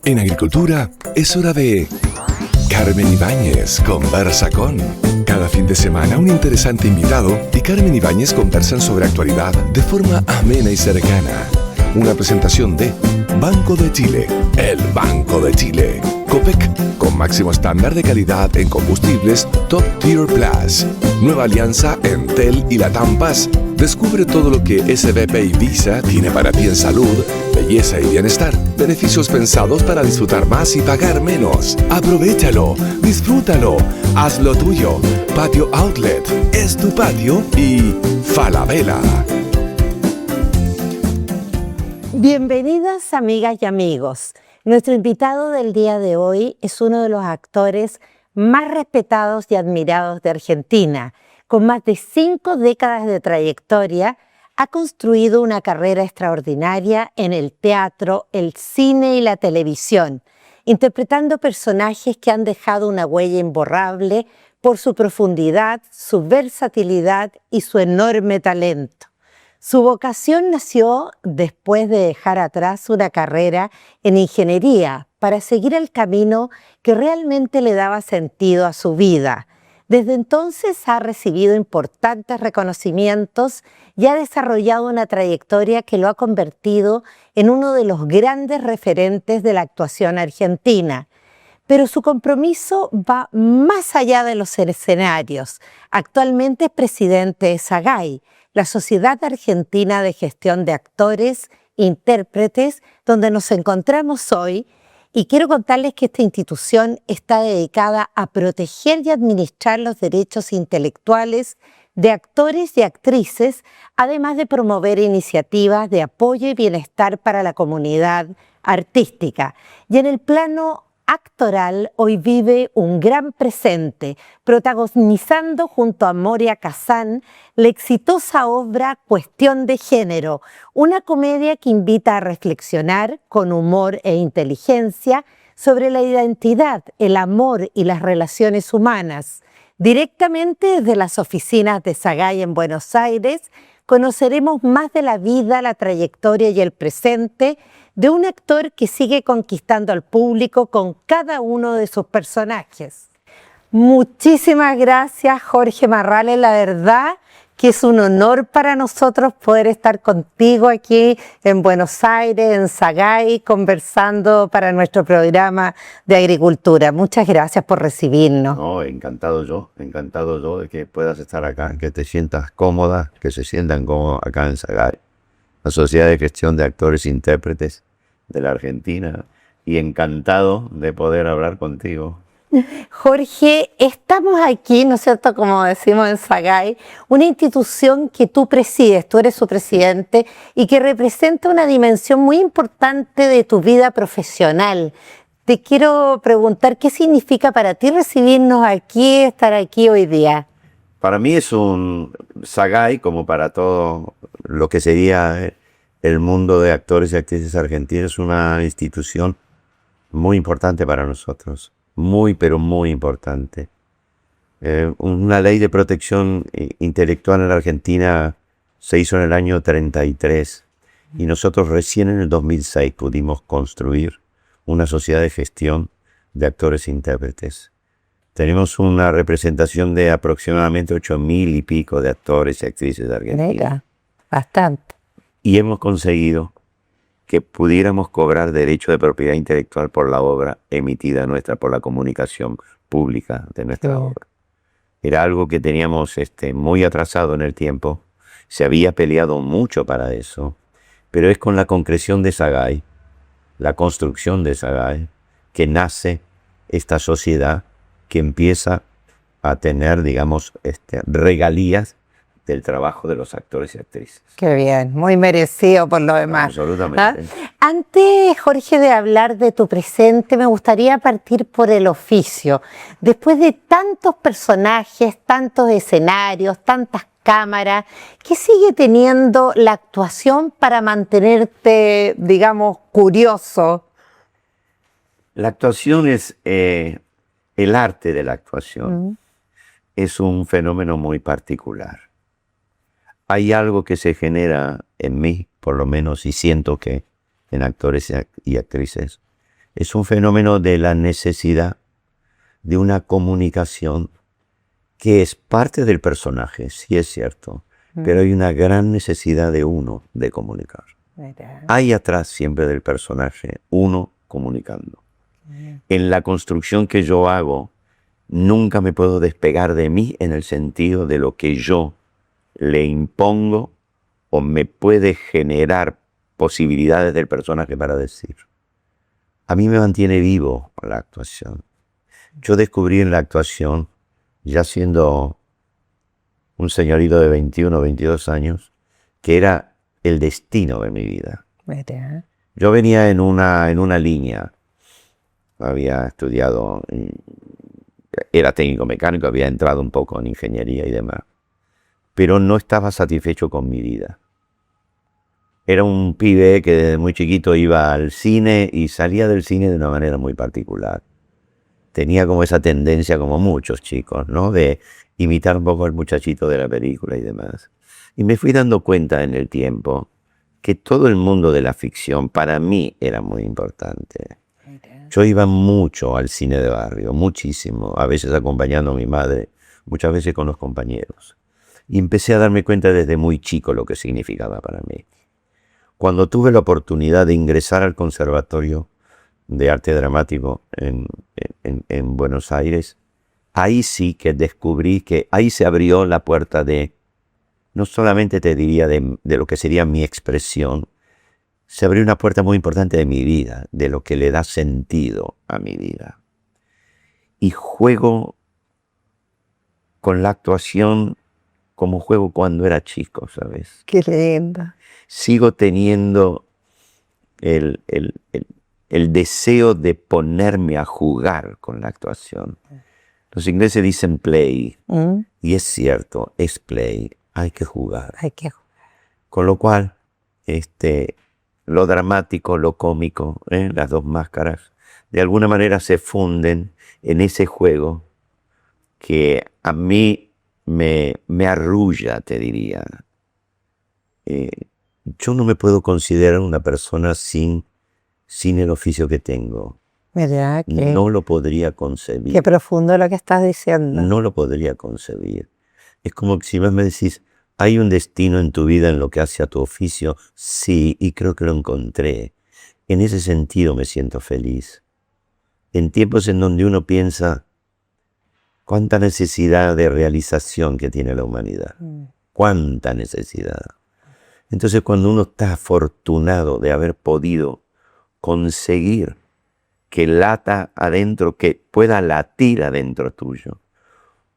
En agricultura es hora de Carmen Ibáñez conversa con. Cada fin de semana un interesante invitado y Carmen Ibáñez conversan sobre actualidad de forma amena y cercana. Una presentación de Banco de Chile, el Banco de Chile. Copec, con máximo estándar de calidad en combustibles Top Tier Plus. Nueva alianza Entel y Latam Paz. Descubre todo lo que SBP y Visa tiene para ti en salud, belleza y bienestar. Beneficios pensados para disfrutar más y pagar menos. Aprovechalo, disfrútalo, hazlo tuyo. Patio Outlet es tu patio y Falabella. Bienvenidas amigas y amigos. Nuestro invitado del día de hoy es uno de los actores más respetados y admirados de Argentina. Con más de 5 décadas de trayectoria, ha construido una carrera extraordinaria en el teatro, el cine y la televisión, interpretando personajes que han dejado una huella imborrable por su profundidad, su versatilidad y su enorme talento. Su vocación nació después de dejar atrás una carrera en ingeniería para seguir el camino que realmente le daba sentido a su vida. Desde entonces ha recibido importantes reconocimientos y ha desarrollado una trayectoria que lo ha convertido en uno de los grandes referentes de la actuación argentina. Pero su compromiso va más allá de los escenarios. Actualmente es presidente de SAGAI, la Sociedad Argentina de Gestión de Actores e Intérpretes, donde nos encontramos hoy. Y quiero contarles que esta institución está dedicada a proteger y administrar los derechos intelectuales de actores y actrices, además de promover iniciativas de apoyo y bienestar para la comunidad artística. Y en el plano actoral hoy vive un gran presente, protagonizando junto a Moria Kazan la exitosa obra Cuestión de Género, una comedia que invita a reflexionar con humor e inteligencia sobre la identidad, el amor y las relaciones humanas. Directamente desde las oficinas de SAGAI en Buenos Aires, conoceremos más de la vida, la trayectoria y el presente de un actor que sigue conquistando al público con cada uno de sus personajes. Muchísimas gracias, Jorge Marrales. La verdad que es un honor para nosotros poder estar contigo aquí en Buenos Aires, en SAGAI, conversando para nuestro programa de agricultura. Muchas gracias por recibirnos. No, encantado yo de que puedas estar acá, que te sientas cómoda, que se sientan cómodos acá en SAGAI, la Sociedad de Gestión de Actores e Intérpretes de la Argentina, y encantado de poder hablar contigo. Jorge, estamos aquí, ¿no es cierto?, como decimos en SAGAI, una institución que tú presides, tú eres su presidente, y que representa una dimensión muy importante de tu vida profesional. Te quiero preguntar, ¿qué significa para ti recibirnos aquí, estar aquí hoy día? Para mí es un SAGAI, como para todo lo que sería el mundo de actores y actrices argentinos, es una institución muy importante para nosotros. Muy, pero muy importante. Una ley de protección intelectual en la Argentina se hizo en el año 33 y nosotros recién en el 2006 pudimos construir una sociedad de gestión de actores e intérpretes. Tenemos una representación de aproximadamente 8.000 y pico de actores y actrices de Argentina. Mega, bastante. Y hemos conseguido que pudiéramos cobrar derecho de propiedad intelectual por la obra emitida nuestra, por la comunicación pública de nuestra obra. Era algo que teníamos muy atrasado en el tiempo, se había peleado mucho para eso, pero es con la concreción de SAGAI, la construcción de SAGAI, que nace esta sociedad que empieza a tener, digamos, regalías del trabajo de los actores y actrices. Qué bien, muy merecido por lo demás. Absolutamente. ¿Ah? Antes, Jorge, de hablar de tu presente, me gustaría partir por el oficio. Después de tantos personajes, tantos escenarios, tantas cámaras, ¿qué sigue teniendo la actuación para mantenerte, digamos, curioso? La actuación es el arte de la actuación. Es un fenómeno muy particular. Hay algo que se genera en mí, por lo menos, y siento que en actores y actrices, Es un fenómeno de la necesidad de una comunicación que es parte del personaje, sí es cierto, pero hay una gran necesidad de uno de comunicar. Hay atrás siempre del personaje uno comunicando. En la construcción que yo hago, nunca me puedo despegar de mí en el sentido de lo que yo le impongo o me puede generar posibilidades del personaje para decir. A mí me mantiene vivo la actuación. Yo descubrí en la actuación, ya siendo un señorito de 21 o 22 años, que era el destino de mi vida. Yo venía en una línea, había estudiado, era técnico mecánico, había entrado un poco en ingeniería y demás, pero no estaba satisfecho con mi vida. Era un pibe que desde muy chiquito iba al cine y salía del cine de una manera muy particular. Tenía como esa tendencia, como muchos chicos, ¿no?, de imitar un poco al muchachito de la película y demás. Y me fui dando cuenta en el tiempo que todo el mundo de la ficción para mí era muy importante. Yo iba mucho al cine de barrio, muchísimo, a veces acompañando a mi madre, muchas veces con los compañeros. Y empecé a darme cuenta desde muy chico lo que significaba para mí. Cuando tuve la oportunidad de ingresar al Conservatorio de Arte Dramático en Buenos Aires, ahí sí que descubrí que ahí se abrió la puerta de, no solamente te diría de lo que sería mi expresión, se abrió una puerta muy importante de mi vida, de lo que le da sentido a mi vida. Y juego con la actuación como juego cuando era chico, ¿sabes? Qué linda. Sigo teniendo el deseo de ponerme a jugar con la actuación. Los ingleses dicen play, y es cierto, es play, hay que jugar. Hay que jugar. Con lo cual, lo dramático, lo cómico, las dos máscaras, de alguna manera se funden en ese juego que a mí me arrulla, te diría. Yo no me puedo considerar una persona sin el oficio que tengo. Mira, No lo podría concebir. qué profundo lo que estás diciendo. No lo podría concebir. Es como que si me decís, ¿hay un destino en tu vida en lo que hace a tu oficio? Sí, y creo que lo encontré. En ese sentido me siento feliz. En tiempos en donde uno piensa, cuánta necesidad de realización que tiene la humanidad. Cuánta necesidad. Entonces cuando uno está afortunado de haber podido conseguir que lata adentro, que pueda latir adentro tuyo,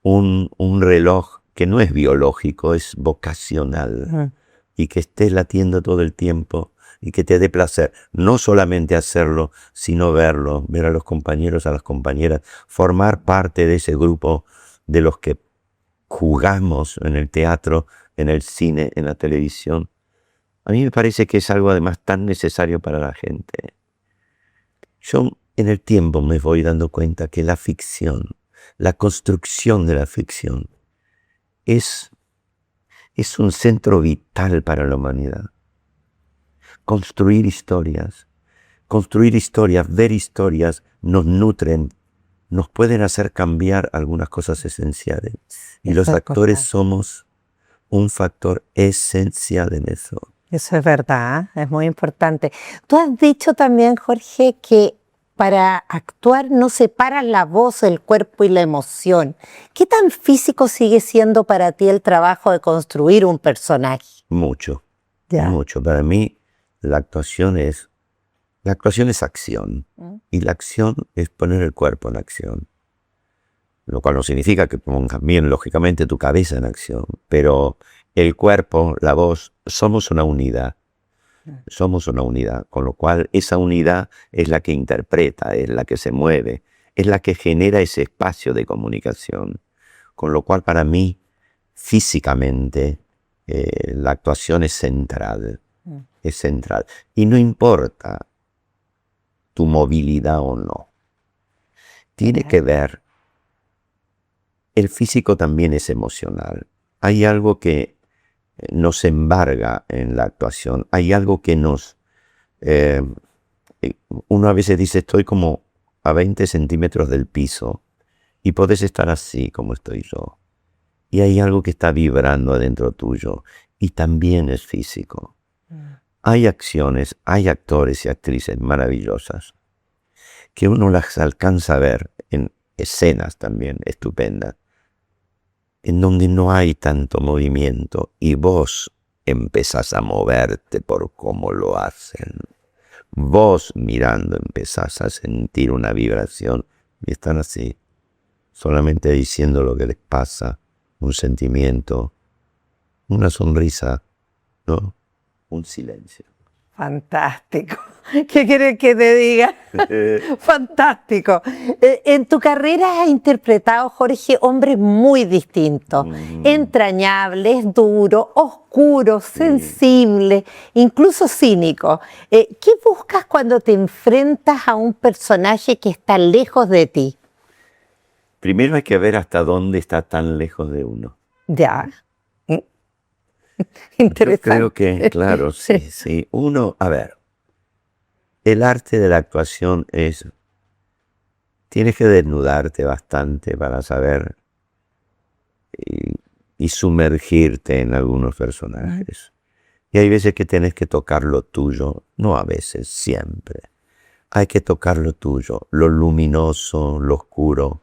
un reloj que no es biológico, es vocacional, y que esté latiendo todo el tiempo y que te dé placer, no solamente hacerlo, sino verlo, ver a los compañeros, a las compañeras, formar parte de ese grupo de los que jugamos en el teatro, en el cine, en la televisión. A mí me parece que es algo además tan necesario para la gente. Yo en el tiempo me voy dando cuenta que la ficción, la construcción de la ficción, es un centro vital para la humanidad. Construir historias, ver historias, nos nutren, nos pueden hacer cambiar algunas cosas esenciales. Y los actores somos un factor esencial en eso. Eso es verdad, es muy importante. Tú has dicho también, Jorge, que para actuar no separas la voz, el cuerpo y la emoción. ¿Qué tan físico sigue siendo para ti el trabajo de construir un personaje? Mucho, Ya. mucho. Para mí la actuación es acción. Y la acción es poner el cuerpo en acción. Lo cual no significa que pongas también, lógicamente, tu cabeza en acción. Pero el cuerpo, la voz, somos una unidad. Somos una unidad, con lo cual esa unidad es la que interpreta, es la que se mueve, es la que genera ese espacio de comunicación. Con lo cual para mí, físicamente, la actuación es central. Es central. Y no importa tu movilidad o no. Tiene que ver, el físico también es emocional. Hay algo que nos embarga en la actuación, hay algo que nos Uno a veces dice, estoy como a 20 centímetros del piso y podés estar así como estoy yo. Y hay algo que está vibrando adentro tuyo y también es físico. Hay acciones, hay actores y actrices maravillosas que uno las alcanza a ver en escenas también estupendas, en donde no hay tanto movimiento y vos empezás a moverte por cómo lo hacen. Vos mirando empezás a sentir una vibración y están así, solamente diciendo lo que les pasa, un sentimiento, una sonrisa, ¿no? Un silencio. Fantástico. ¿Qué quieres que te diga? Fantástico. En tu carrera has interpretado, Jorge, hombres muy distintos, entrañables, duros, oscuros, sensibles, incluso cínicos. ¿Qué buscas cuando te enfrentas a un personaje que está lejos de ti? Primero hay que ver hasta dónde está tan lejos de uno. Ya. Interesante. Yo creo que, claro, sí. Uno, a ver, el arte de la actuación es, tienes que desnudarte bastante para saber y sumergirte en algunos personajes. Y hay veces que tienes que tocar lo tuyo, no a veces, siempre. Hay que tocar lo tuyo, lo luminoso, lo oscuro,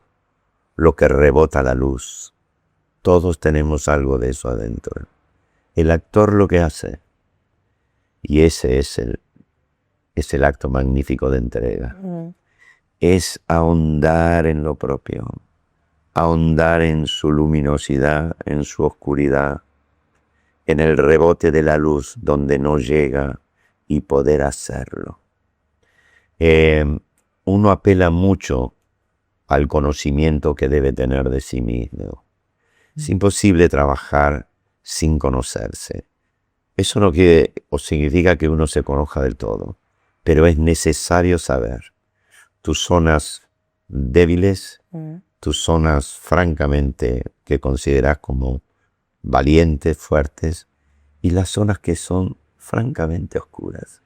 lo que rebota la luz. Todos tenemos algo de eso adentro. El actor lo que hace, y ese es el acto magnífico de entrega, es ahondar en lo propio, ahondar en su luminosidad, en su oscuridad, en el rebote de la luz donde no llega y poder hacerlo. Uno apela mucho al conocimiento que debe tener de sí mismo. Es imposible trabajar sin conocerse. Eso no quiere o significa que uno se conozca del todo, pero es necesario saber tus zonas débiles, tus zonas francamente que consideras como valientes, fuertes, y las zonas que son francamente oscuras.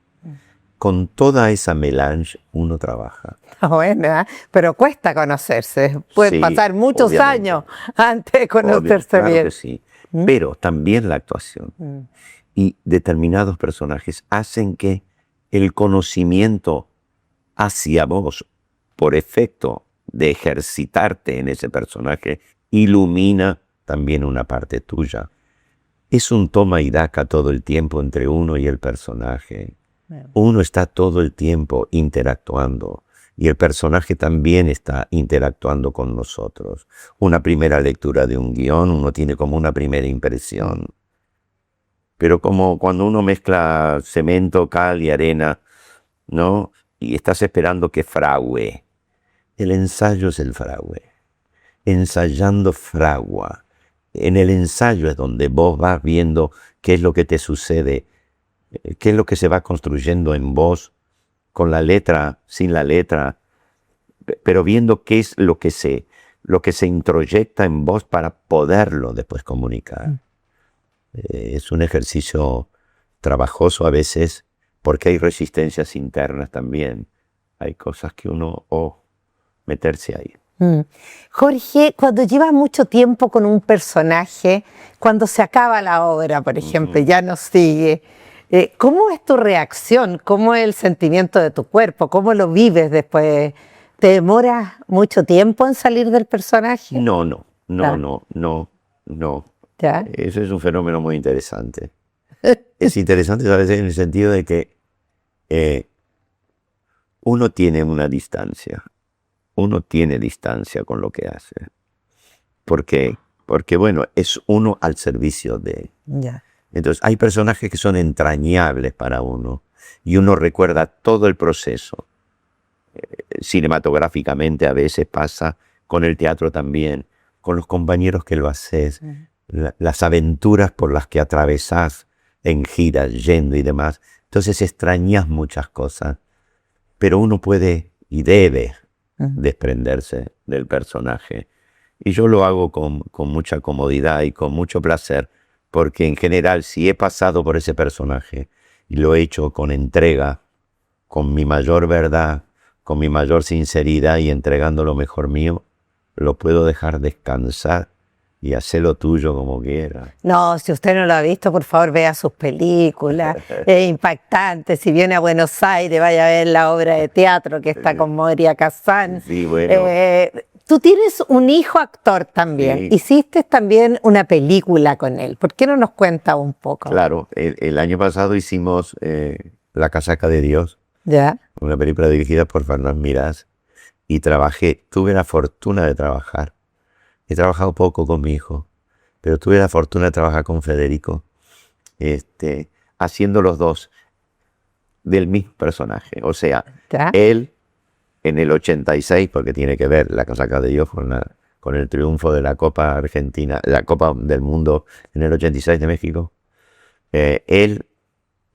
Con toda esa melange uno trabaja. Bueno, pero cuesta conocerse. Pueden pasar muchos años antes de conocerse bien. Claro que sí. Pero también la actuación y determinados personajes hacen que el conocimiento hacia vos, por efecto de ejercitarte en ese personaje, ilumina también una parte tuya. Es un toma y daca todo el tiempo entre uno y el personaje. Uno está todo el tiempo interactuando y el personaje también está interactuando con nosotros. Una primera lectura de un guión, uno tiene como una primera impresión. Pero como cuando uno mezcla cemento, cal y arena, ¿no? Y estás esperando que fragüe. El ensayo es el fragüe. Ensayando fragua. En el ensayo es donde vos vas viendo qué es lo que te sucede, qué es lo que se va construyendo en vos, con la letra, sin la letra, pero viendo qué es lo que se introyecta en vos para poderlo después comunicar. Es un ejercicio trabajoso a veces, porque hay resistencias internas también. Hay cosas que uno, meterse ahí. Jorge, cuando llevas mucho tiempo con un personaje, cuando se acaba la obra, por ejemplo, ya no sigue, ¿cómo es tu reacción? ¿Cómo es el sentimiento de tu cuerpo? ¿Cómo lo vives después? ¿Te demoras mucho tiempo en salir del personaje? No. ¿Ya? Eso es un fenómeno muy interesante. Es interesante a veces en el sentido de que uno tiene una distancia. Uno tiene distancia con lo que hace. ¿Por qué? Porque, bueno, es uno al servicio de... Ya. Entonces, hay personajes que son entrañables para uno y uno recuerda todo el proceso. Cinematográficamente a veces pasa, con el teatro también, con los compañeros que lo haces, las aventuras por las que atravesás en giras, yendo y demás. Entonces extrañas muchas cosas, pero uno puede y debe desprenderse del personaje. Y yo lo hago con mucha comodidad y con mucho placer, porque en general si he pasado por ese personaje y lo he hecho con entrega, con mi mayor verdad, con mi mayor sinceridad y entregando lo mejor mío, lo puedo dejar descansar y hacer lo tuyo como quiera. No, si usted no lo ha visto, por favor vea sus películas, es impactante. Si viene a Buenos Aires, vaya a ver la obra de teatro que está con Moria Kazan. Sí, bueno. Tú tienes un hijo actor también, Sí. hiciste también una película con él. ¿Por qué no nos cuenta un poco? Claro, el año pasado hicimos La Casaca de Dios, ¿Ya? una película dirigida por Fernán Mirás, y tuve la fortuna de trabajar. He trabajado poco con mi hijo, pero tuve la fortuna de trabajar con Federico, haciendo los dos del mismo personaje. O sea, ¿Ya? él en el 86, porque tiene que ver La Casaca de Dios con el triunfo de la Copa Argentina, la Copa del Mundo en el 86 de México. Él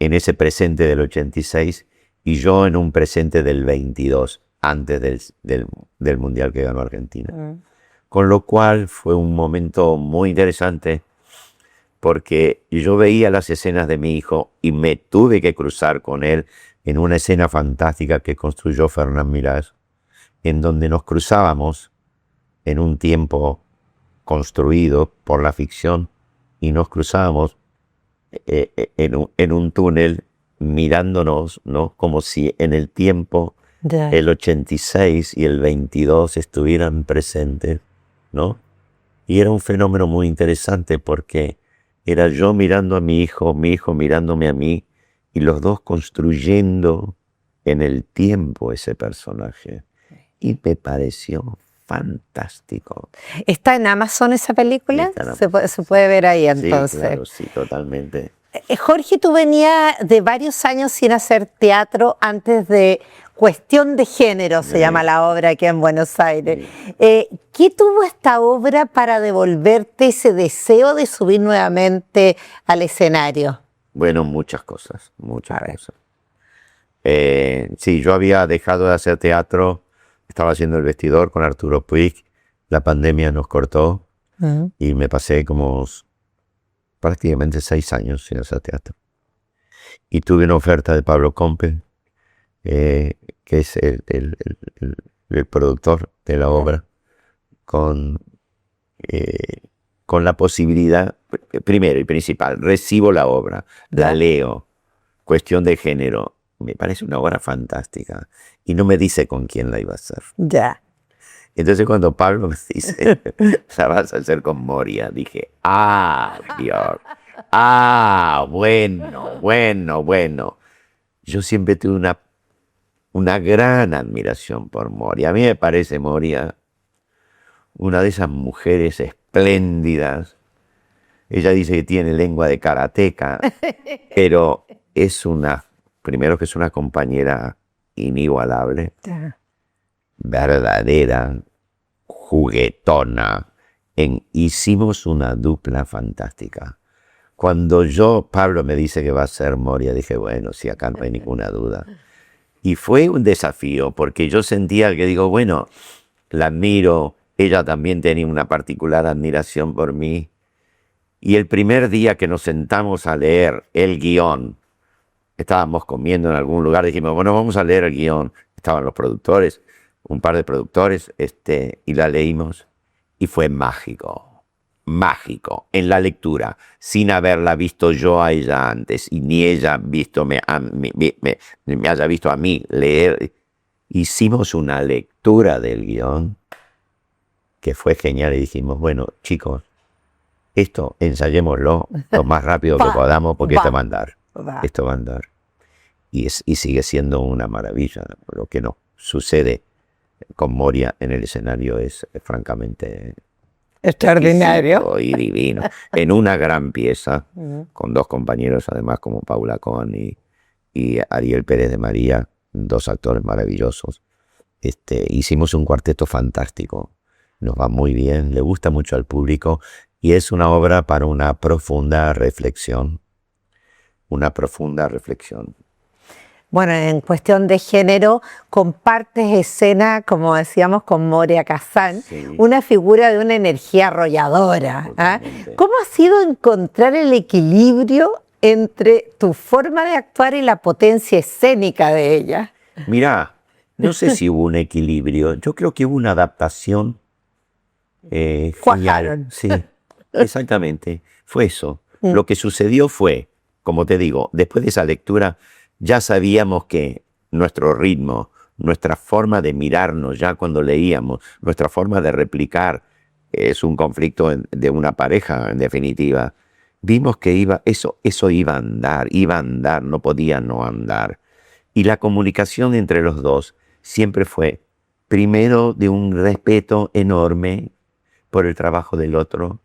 en ese presente del 86 y yo en un presente del 22, antes del Mundial que ganó Argentina. Con lo cual fue un momento muy interesante porque yo veía las escenas de mi hijo y me tuve que cruzar con él en una escena fantástica que construyó Fernán Mirás, en donde nos cruzábamos en un tiempo construido por la ficción y nos cruzábamos en un túnel mirándonos, ¿no? Como si en el tiempo ¿Ya? el 86 y el 22 estuvieran presentes, ¿no? Y era un fenómeno muy interesante porque era yo mirando a mi hijo mirándome a mí, y los dos construyendo en el tiempo ese personaje. Y me pareció fantástico. ¿Está en Amazon esa película? Está en Se puede ver ahí Sí, entonces. claro, sí, totalmente. Jorge, tú venías de varios años sin hacer teatro antes de Cuestión de Género, se llama la obra aquí en Buenos Aires. ¿Qué tuvo esta obra para devolverte ese deseo de subir nuevamente al escenario? Bueno, muchas cosas, muchas cosas. Sí, yo había dejado de hacer teatro, estaba haciendo El Vestidor con Arturo Puig, la pandemia nos cortó y me pasé como prácticamente 6 años sin hacer teatro. Y tuve una oferta de Pablo Compe, que es el productor de la obra, con la posibilidad, primero y principal, recibo la obra, la leo, Cuestión de Género, me parece una obra fantástica, y no me dice con quién la iba a hacer. Ya. Entonces cuando Pablo me dice, la vas a hacer con Moria, dije, Dios, bueno. Yo siempre tuve una gran admiración por Moria. A mí me parece Moria una de esas mujeres espléndidas. Ella dice que tiene lengua de karateca, pero primero que es una compañera inigualable, verdadera, juguetona. Hicimos una dupla fantástica. Cuando Pablo me dice que va a ser Moria, dije, bueno, sí, acá no hay ninguna duda. Y fue un desafío, porque yo sentía que digo, bueno, la admiro, ella también tenía una particular admiración por mí. Y el primer día que nos sentamos a leer el guión, estábamos comiendo en algún lugar, dijimos, bueno, vamos a leer el guión. Estaban los productores, un par de productores, y la leímos, y fue mágico en la lectura, sin haberla visto yo a ella antes, y ni ella me haya visto a mí leer. Hicimos una lectura del guión que fue genial, y dijimos, bueno, chicos, esto ensayémoslo lo más rápido que podamos, porque esto va a andar. Esto va a andar. Y sigue siendo una maravilla. Lo que nos sucede con Moria en el escenario es francamente extraordinario y divino. En una gran pieza, con 2 compañeros además como Paula Cohen y Ariel Pérez de María, 2 actores maravillosos. Hicimos un cuarteto fantástico. Nos va muy bien, le gusta mucho al público, y es una obra para una profunda reflexión. Bueno, en Cuestión de Género compartes escena, como decíamos, con Moria Kazan, una figura de una energía arrolladora. ¿Ah? ¿Cómo ha sido encontrar el equilibrio entre tu forma de actuar y la potencia escénica de ella? Mirá, no sé si hubo un equilibrio. Yo creo que hubo una adaptación genial. Cuajaron. Sí, exactamente. Fue eso. Lo que sucedió fue, como te digo, después de esa lectura ya sabíamos que nuestro ritmo, nuestra forma de mirarnos ya cuando leíamos, nuestra forma de replicar, es un conflicto de una pareja en definitiva. Vimos que eso iba a andar, no podía no andar. Y la comunicación entre los dos siempre fue, primero, de un respeto enorme por el trabajo del otro,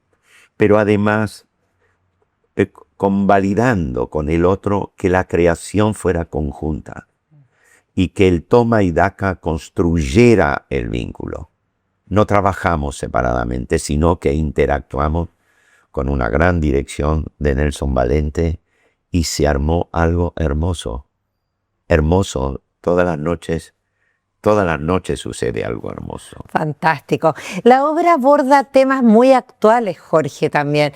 pero además convalidando con el otro que la creación fuera conjunta y que el toma y daca construyera el vínculo. No trabajamos separadamente, sino que interactuamos con una gran dirección de Nelson Valente y se armó algo hermoso. Hermoso, todas las noches sucede algo hermoso. Fantástico. La obra aborda temas muy actuales, Jorge, también,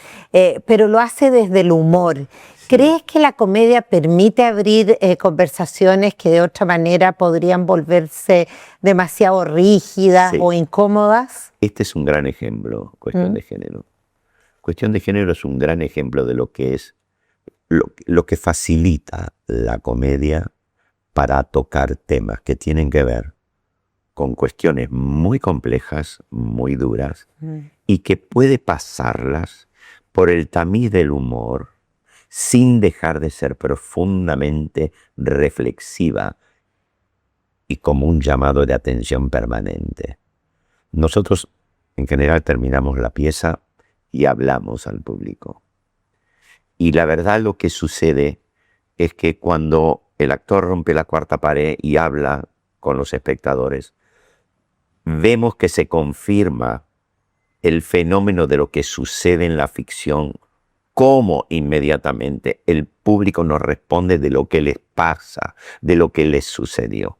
pero lo hace desde el humor. ¿Crees que la comedia permite abrir conversaciones que de otra manera podrían volverse demasiado rígidas o incómodas? Este es un gran ejemplo, Cuestión de Género. Cuestión de Género es un gran ejemplo de lo que es, lo que facilita la comedia para tocar temas que tienen que ver con cuestiones muy complejas, muy duras, y que puede pasarlas por el tamiz del humor sin dejar de ser profundamente reflexiva y como un llamado de atención permanente. Nosotros, en general, terminamos la pieza y hablamos al público. Y la verdad, lo que sucede es que cuando el actor rompe la cuarta pared y habla con los espectadores, vemos que se confirma el fenómeno de lo que sucede en la ficción, cómo inmediatamente el público nos responde de lo que les pasa, de lo que les sucedió.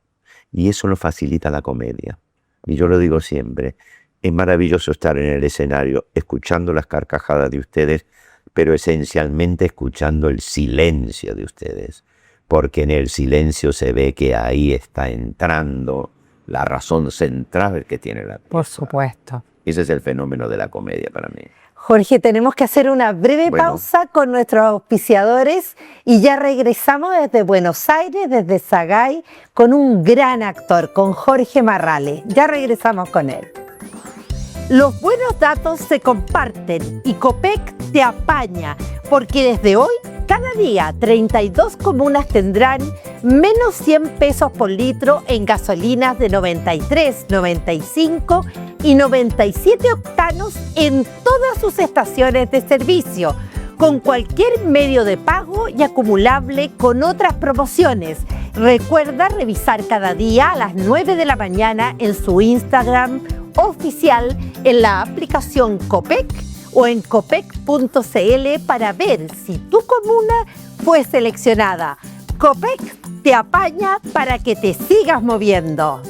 Y eso lo facilita la comedia. Y yo lo digo siempre, es maravilloso estar en el escenario escuchando las carcajadas de ustedes, pero esencialmente escuchando el silencio de ustedes. Porque en el silencio se ve que ahí está entrando la razón central que tiene la pieza. Por supuesto. Ese es el fenómeno de la comedia para mí. Jorge, tenemos que hacer una breve pausa con nuestros auspiciadores y ya regresamos desde Buenos Aires, desde Sagay, con un gran actor, con Jorge Marrale. Ya regresamos con él. Los buenos datos se comparten y Copec te apaña, porque desde hoy, cada día, 32 comunas tendrán menos 100 pesos por litro en gasolinas de 93, 95 y 97 octanos en todas sus estaciones de servicio, con cualquier medio de pago y acumulable con otras promociones. Recuerda revisar cada día a las 9 de la mañana en su Instagram oficial, en la aplicación Copec o en copec.cl para ver si tu comuna fue seleccionada. Copec te apaña para que te sigas moviendo.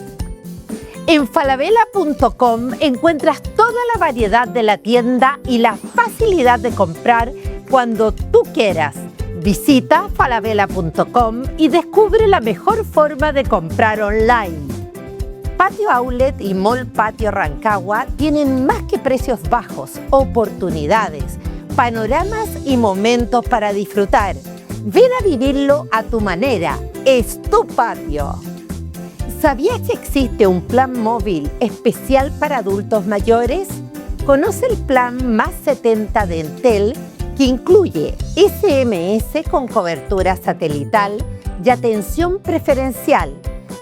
En falabella.com encuentras toda la variedad de la tienda y la facilidad de comprar cuando tú quieras. Visita falabella.com y descubre la mejor forma de comprar online. Patio Outlet y Mall Patio Rancagua tienen más que precios bajos, oportunidades, panoramas y momentos para disfrutar. Ven a vivirlo a tu manera. Es tu patio. ¿Sabías que existe un plan móvil especial para adultos mayores? Conoce el plan Más 70 de Entel, que incluye SMS con cobertura satelital y atención preferencial.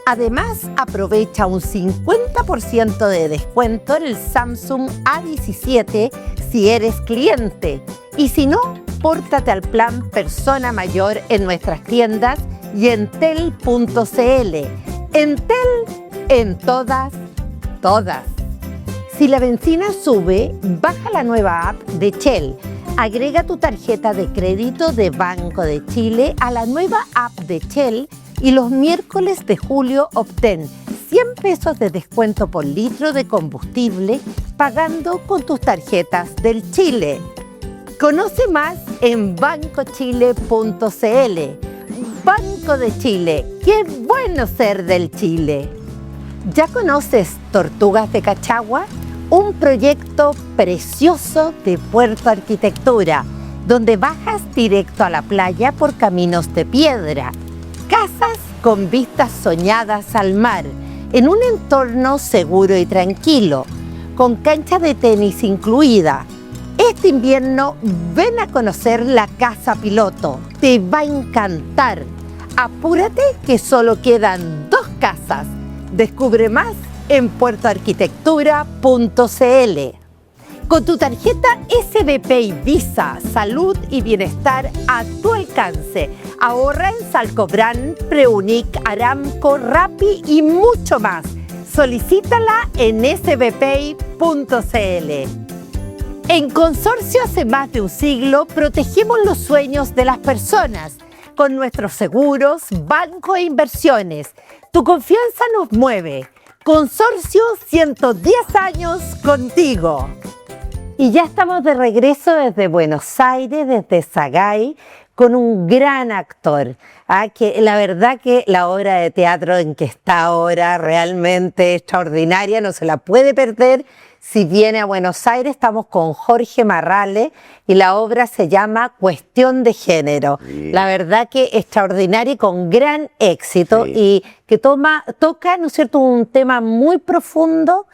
Además, aprovecha un 50% de descuento en el Samsung A17 si eres cliente. Y si no, pórtate al plan Persona Mayor en nuestras tiendas y entel.cl. Entel en todas. Si la benzina sube, baja la nueva app de Shell. Agrega tu tarjeta de crédito de Banco de Chile a la nueva app de Shell y los miércoles de julio obtén 100 pesos de descuento por litro de combustible pagando con tus tarjetas del Chile. Conoce más en bancochile.cl. Banco de Chile, qué bueno ser del Chile. ¿Ya conoces Tortugas de Cachagua? Un proyecto precioso de Puerto Arquitectura, donde bajas directo a la playa por caminos de piedra. Casas con vistas soñadas al mar, en un entorno seguro y tranquilo, con cancha de tenis incluida. Este invierno ven a conocer la casa piloto, te va a encantar. Apúrate que solo quedan 2 casas. Descubre más en puertoarquitectura.cl. Con tu tarjeta SBP y Visa, salud y bienestar a tu alcance. Ahorra en Salcobrand, Preunic, Aramco, Rappi y mucho más. Solicítala en sbpay.cl. En Consorcio hace más de un siglo protegemos los sueños de las personas con nuestros seguros, banco e inversiones. Tu confianza nos mueve. Consorcio 110 años contigo. Y ya estamos de regreso desde Buenos Aires, desde Sagay, con un gran actor. Que la verdad que la obra de teatro en que está ahora realmente extraordinaria, no se la puede perder. Si viene a Buenos Aires, estamos con Jorge Marrale y la obra se llama Cuestión de Género. Sí. La verdad que extraordinaria y con gran éxito, Sí. y que toca, ¿no es cierto?, un tema muy profundo,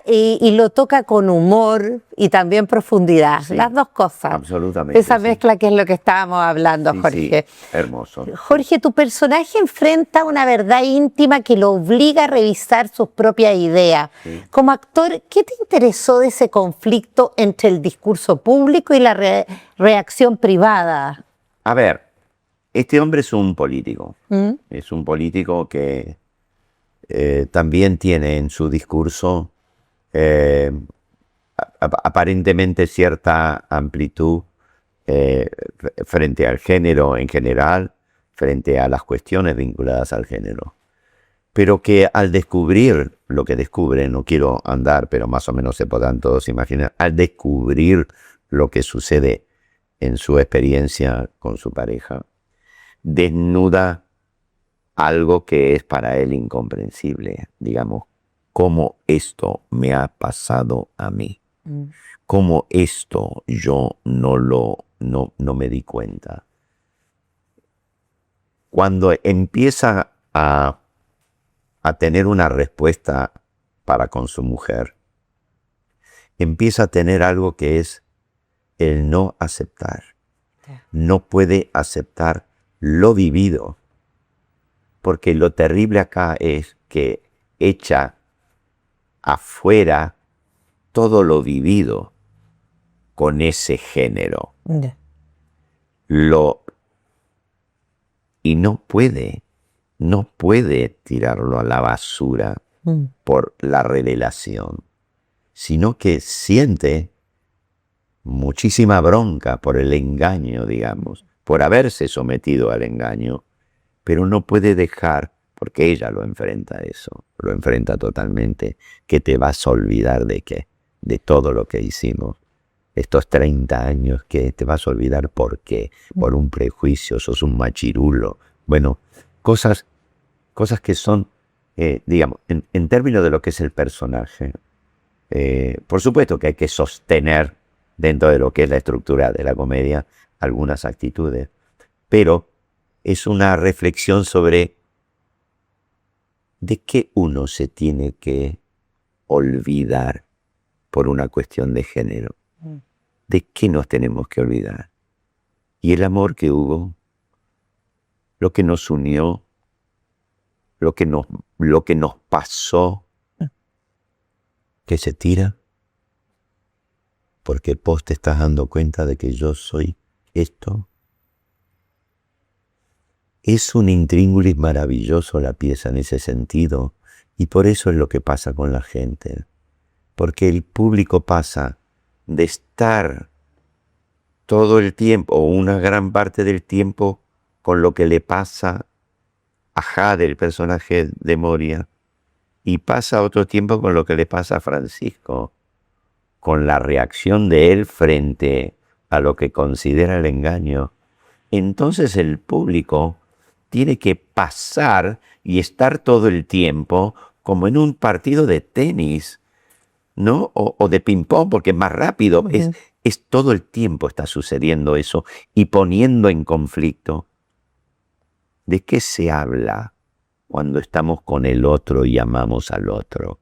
y lo toca con humor y también profundidad, Sí. las dos cosas. Absolutamente, Esa sí. mezcla que es lo que estábamos hablando, Sí, Jorge. sí, hermoso. Jorge, tu personaje enfrenta una verdad íntima que lo obliga a revisar sus propias ideas. Sí. Como actor, ¿qué te interesó de ese conflicto entre el discurso público y la reacción privada? A ver, este hombre es un político. ¿Mm? Es un político que también tiene en su discurso aparentemente cierta amplitud frente al género en general, frente a las cuestiones vinculadas al género. Pero que al descubrir lo que descubre, no quiero andar, pero más o menos se podrán todos imaginar, al descubrir lo que sucede en su experiencia con su pareja, desnuda algo que es para él incomprensible, digamos, cómo esto me ha pasado a mí, cómo esto yo no me di cuenta. Cuando empieza a tener una respuesta para con su mujer, empieza a tener algo que es el no aceptar. No puede aceptar lo vivido, porque lo terrible acá es que echa afuera todo lo vivido con ese género. Y no puede tirarlo a la basura por la revelación, sino que siente muchísima bronca por el engaño, digamos, por haberse sometido al engaño, pero no puede dejar, porque ella lo enfrenta eso, lo enfrenta totalmente, que te vas a olvidar de qué, de todo lo que hicimos. Estos 30 años que te vas a olvidar, ¿por qué? Por un prejuicio, sos un machirulo. Bueno, cosas que son, digamos, en términos de lo que es el personaje, por supuesto que hay que sostener dentro de lo que es la estructura de la comedia algunas actitudes, pero es una reflexión sobre de qué uno se tiene que olvidar por una cuestión de género. ¿De qué nos tenemos que olvidar? Y el amor que hubo, lo que nos unió, lo que nos pasó, que se tira, porque vos te estás dando cuenta de que yo soy esto. Es un intríngulis maravilloso la pieza en ese sentido, y por eso es lo que pasa con la gente, porque el público pasa de estar todo el tiempo, o una gran parte del tiempo, con lo que le pasa a Jade, el personaje de Moria, y pasa otro tiempo con lo que le pasa a Francisco, con la reacción de él frente a lo que considera el engaño, entonces el público tiene que pasar y estar todo el tiempo como en un partido de tenis, ¿no? O de ping-pong, porque es más rápido. Es todo el tiempo está sucediendo eso y poniendo en conflicto. ¿De qué se habla cuando estamos con el otro y amamos al otro?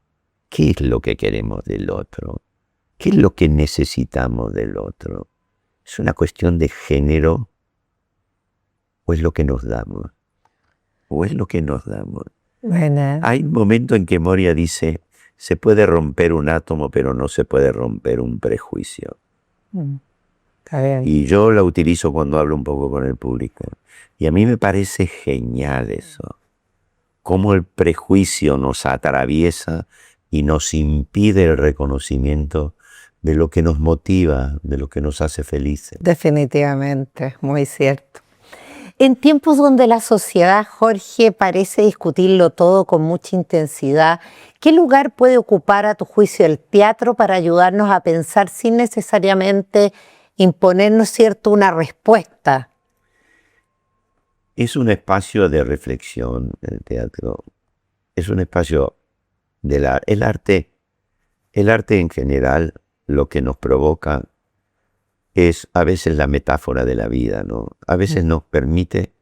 ¿Qué es lo que queremos del otro? ¿Qué es lo que necesitamos del otro? ¿Es una cuestión de género? ¿O es lo que nos damos? ¿O es lo que nos damos? Bueno. Hay un momento en que Moria dice, se puede romper un átomo, pero no se puede romper un prejuicio. Está bien. Y yo la utilizo cuando hablo un poco con el público. Y a mí me parece genial eso. Cómo el prejuicio nos atraviesa y nos impide el reconocimiento de lo que nos motiva, de lo que nos hace felices. Definitivamente, muy cierto. En tiempos donde la sociedad, Jorge, parece discutirlo todo con mucha intensidad, ¿qué lugar puede ocupar a tu juicio el teatro para ayudarnos a pensar sin necesariamente imponernos, cierto, una respuesta? Es un espacio de reflexión, el teatro. Es un espacio el arte en general, lo que nos provoca es a veces la metáfora de la vida, ¿no? A veces nos permite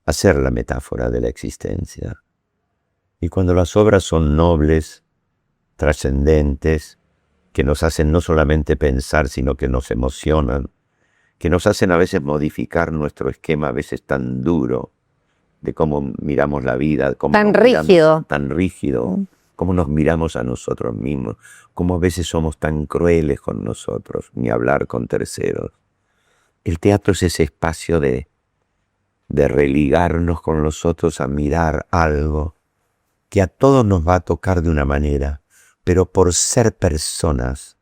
hacer la metáfora de la existencia. Y cuando las obras son nobles, trascendentes, que nos hacen no solamente pensar, sino que nos emocionan, que nos hacen a veces modificar nuestro esquema, a veces tan duro, de cómo miramos la vida, cómo tan rígido. Tan rígido, cómo nos miramos a nosotros mismos, cómo a veces somos tan crueles con nosotros, ni hablar con terceros. El teatro es ese espacio de religarnos con los otros a mirar algo que a todos nos va a tocar de una manera, pero por ser personas,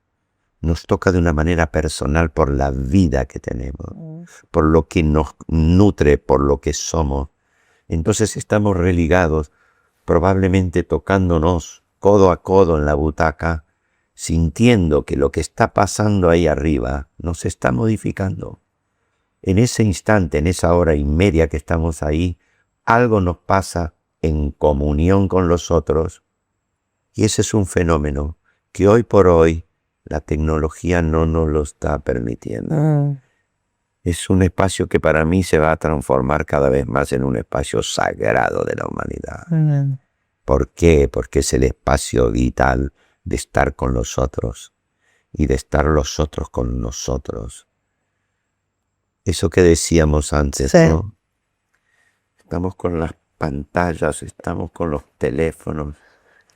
nos toca de una manera personal por la vida que tenemos, por lo que nos nutre, por lo que somos. Entonces estamos religados, probablemente tocándonos codo a codo en la butaca, sintiendo que lo que está pasando ahí arriba nos está modificando. En ese instante, en esa hora y media que estamos ahí, algo nos pasa en comunión con los otros, y ese es un fenómeno que hoy por hoy la tecnología no nos lo está permitiendo. Es un espacio que para mí se va a transformar cada vez más en un espacio sagrado de la humanidad. ¿Por qué? Porque es el espacio vital de estar con los otros y de estar los otros con nosotros. Eso que decíamos antes, sí, ¿no? Estamos con las pantallas, estamos con los teléfonos.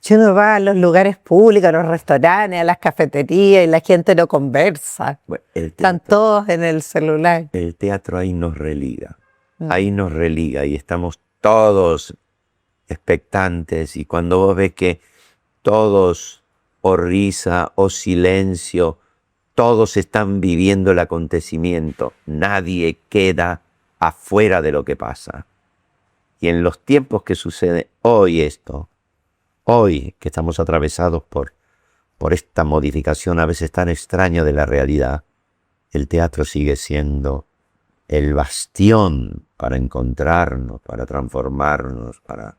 Si uno va a los lugares públicos, a los restaurantes, a las cafeterías y la gente no conversa. Bueno, están todos en el celular. El teatro ahí nos religa. Ahí nos religa y estamos todos expectantes. Y cuando vos ves que todos, o risa, o silencio, todos están viviendo el acontecimiento. Nadie queda afuera de lo que pasa. Y en los tiempos que sucede hoy esto, hoy que estamos atravesados por esta modificación a veces tan extraña de la realidad, el teatro sigue siendo el bastión para encontrarnos, para transformarnos, para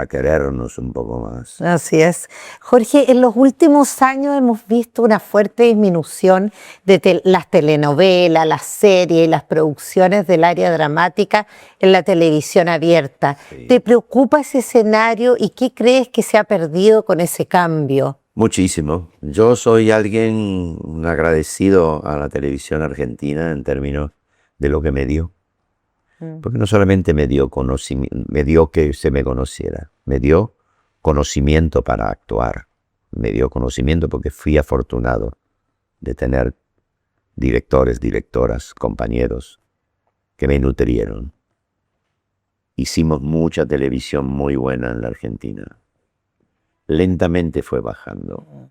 querernos un poco más. Así es. Jorge, en los últimos años hemos visto una fuerte disminución de las telenovelas, las series y las producciones del área dramática en la televisión abierta. Sí. ¿Te preocupa ese escenario y qué crees que se ha perdido con ese cambio? Muchísimo. Yo soy alguien agradecido a la televisión argentina en términos de lo que me dio. Porque no solamente me dio conocimiento, me dio que se me conociera, me dio conocimiento para actuar, me dio conocimiento porque fui afortunado de tener directores, directoras, compañeros que me nutrieron. Hicimos mucha televisión muy buena en la Argentina. Lentamente fue bajando.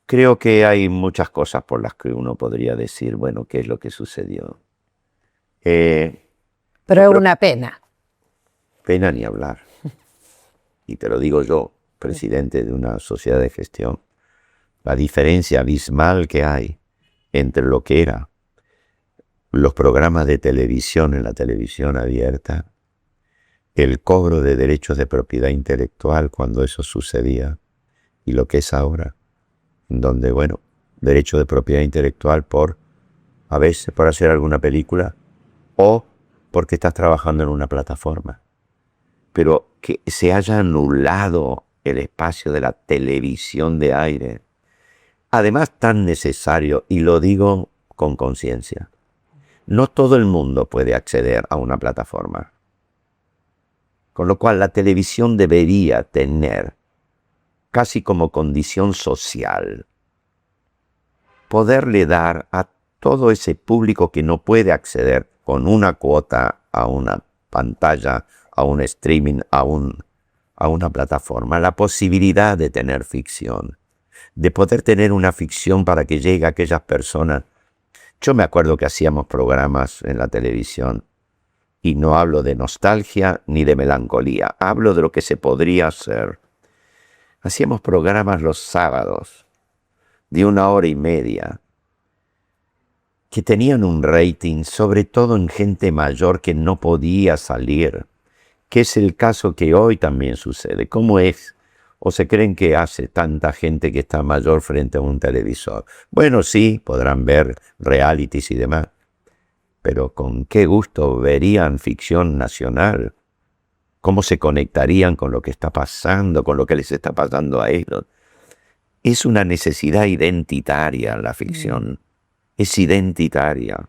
Creo que hay muchas cosas por las que uno podría decir, bueno, ¿qué es lo que sucedió? Pero es una pena. Pena ni hablar. Y te lo digo yo, presidente de una sociedad de gestión. La diferencia abismal que hay entre lo que era los programas de televisión en la televisión abierta, el cobro de derechos de propiedad intelectual cuando eso sucedía, y lo que es ahora, donde, bueno, derecho de propiedad intelectual a veces por hacer alguna película o porque estás trabajando en una plataforma. Pero que se haya anulado el espacio de la televisión de aire, además tan necesario, y lo digo con conciencia, no todo el mundo puede acceder a una plataforma. Con lo cual la televisión debería tener, casi como condición social, poderle dar a todo ese público que no puede acceder con una cuota a una pantalla, a un streaming, a una plataforma, la posibilidad de tener ficción, de poder tener una ficción para que llegue a aquellas personas. Yo me acuerdo que hacíamos programas en la televisión, y no hablo de nostalgia ni de melancolía, hablo de lo que se podría hacer. Hacíamos programas los sábados, de 1 hora y media, que tenían un rating, sobre todo en gente mayor que no podía salir, que es el caso que hoy también sucede. ¿Cómo es? ¿O se creen que hace tanta gente que está mayor frente a un televisor? Bueno, sí, podrán ver realities y demás, pero con qué gusto verían ficción nacional, cómo se conectarían con lo que está pasando, con lo que les está pasando a ellos. Es una necesidad identitaria la ficción, es identitaria.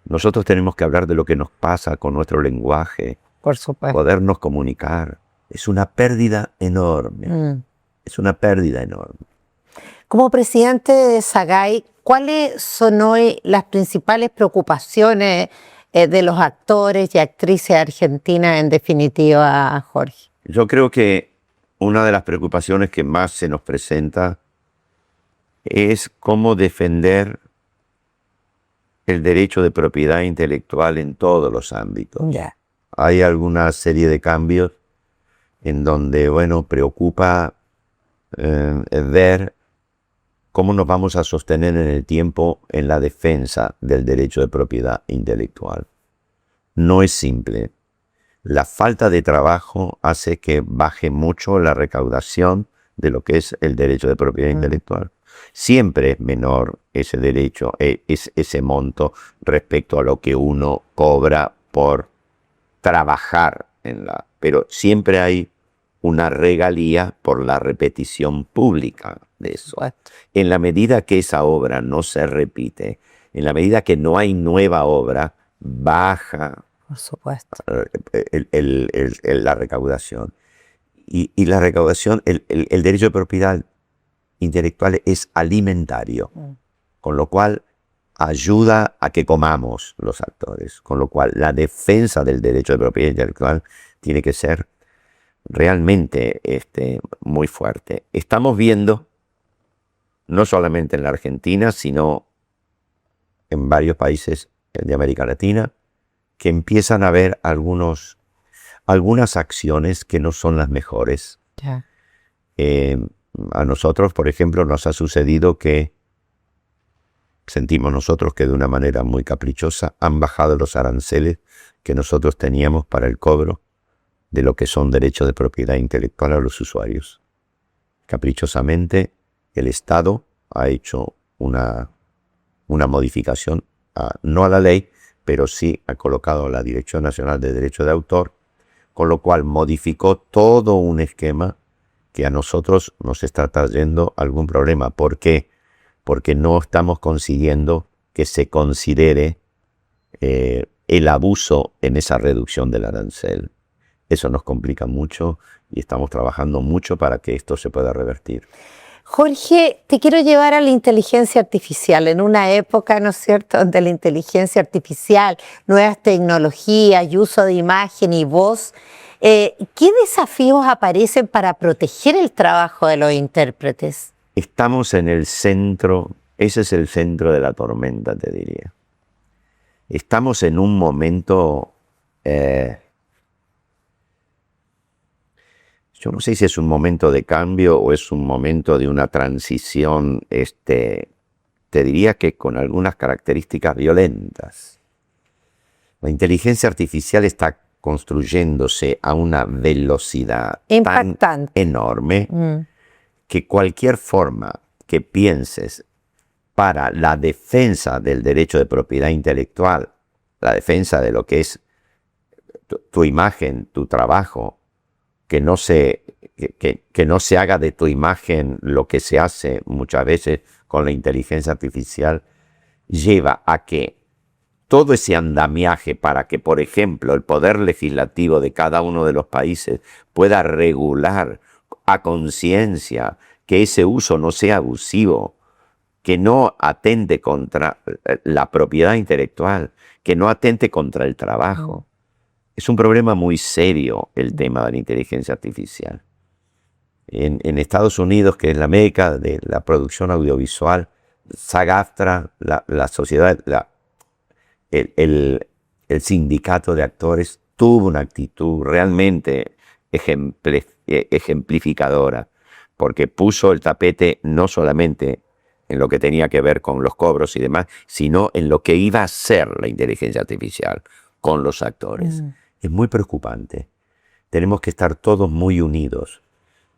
Nosotros tenemos que hablar de lo que nos pasa con nuestro lenguaje, Por supuesto. podernos comunicar. Es una pérdida enorme, es una pérdida enorme. Como presidente de SAGAI, ¿cuáles son hoy las principales preocupaciones de los actores y actrices argentinas, en definitiva, Jorge? Yo creo que una de las preocupaciones que más se nos presenta es cómo defender el derecho de propiedad intelectual en todos los ámbitos. Ya. Hay alguna serie de cambios en donde, bueno, preocupa ver cómo nos vamos a sostener en el tiempo en la defensa del derecho de propiedad intelectual. No es simple. La falta de trabajo hace que baje mucho la recaudación de lo que es el derecho de propiedad intelectual. Siempre es menor ese derecho, ese monto respecto a lo que uno cobra por trabajar pero siempre hay una regalía por la repetición pública de eso. En la medida que esa obra no se repite, en la medida que no hay nueva obra, baja, por supuesto, la recaudación. Y la recaudación, el derecho de propiedad intelectual es alimentario, con lo cual ayuda a que comamos los actores, con lo cual la defensa del derecho de propiedad intelectual tiene que ser realmente muy fuerte. Estamos viendo, no solamente en la Argentina, sino en varios países de América Latina, que empiezan a haber algunas acciones que no son las mejores. ya. A nosotros, por ejemplo, nos ha sucedido que sentimos nosotros que de una manera muy caprichosa han bajado los aranceles que nosotros teníamos para el cobro de lo que son derechos de propiedad intelectual a los usuarios. Caprichosamente, el Estado ha hecho una modificación, no a la ley, pero sí ha colocado la Dirección Nacional de Derecho de Autor, con lo cual modificó todo un esquema que a nosotros nos está trayendo algún problema. ¿Por qué? Porque no estamos consiguiendo que se considere el abuso en esa reducción del arancel. Eso nos complica mucho y estamos trabajando mucho para que esto se pueda revertir. Jorge, te quiero llevar a la inteligencia artificial, en una época, ¿no es cierto?, donde la inteligencia artificial, nuevas tecnologías y uso de imagen y voz, ¿qué desafíos aparecen para proteger el trabajo de los intérpretes? Estamos en el centro, ese es el centro de la tormenta, te diría. Estamos en un momento, yo no sé si es un momento de cambio o es un momento de una transición te diría que con algunas características violentas. La inteligencia artificial está construyéndose a una velocidad impactante, tan enorme que cualquier forma que pienses para la defensa del derecho de propiedad intelectual, la defensa de lo que es tu imagen, tu trabajo, que no se haga de tu imagen lo que se hace muchas veces con la inteligencia artificial, lleva a que todo ese andamiaje para que, por ejemplo, el poder legislativo de cada uno de los países pueda regular a conciencia que ese uso no sea abusivo, que no atente contra la propiedad intelectual, que no atente contra el trabajo. Es un problema muy serio el tema de la inteligencia artificial. En Estados Unidos, que es la meca de la producción audiovisual, SAG-AFTRA, la sociedad, el sindicato de actores, tuvo una actitud realmente ejemplificadora, porque puso el tapete no solamente en lo que tenía que ver con los cobros y demás, sino en lo que iba a ser la inteligencia artificial con los actores. Es muy preocupante. Tenemos que estar todos muy unidos.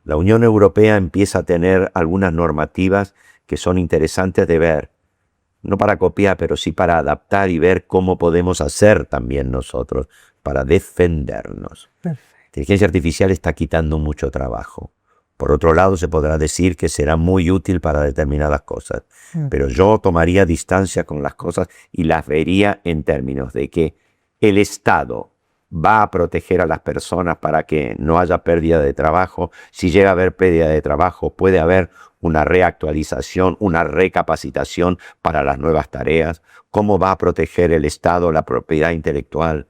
La Unión Europea empieza a tener algunas normativas que son interesantes de ver, no para copiar, pero sí para adaptar y ver cómo podemos hacer también nosotros para defendernos. Perfecto. La inteligencia artificial está quitando mucho trabajo. Por otro lado, se podrá decir que será muy útil para determinadas cosas, pero yo tomaría distancia con las cosas y las vería en términos de que el Estado va a proteger a las personas para que no haya pérdida de trabajo. Si llega a haber pérdida de trabajo, puede haber una reactualización, una recapacitación para las nuevas tareas. ¿Cómo va a proteger el Estado la propiedad intelectual?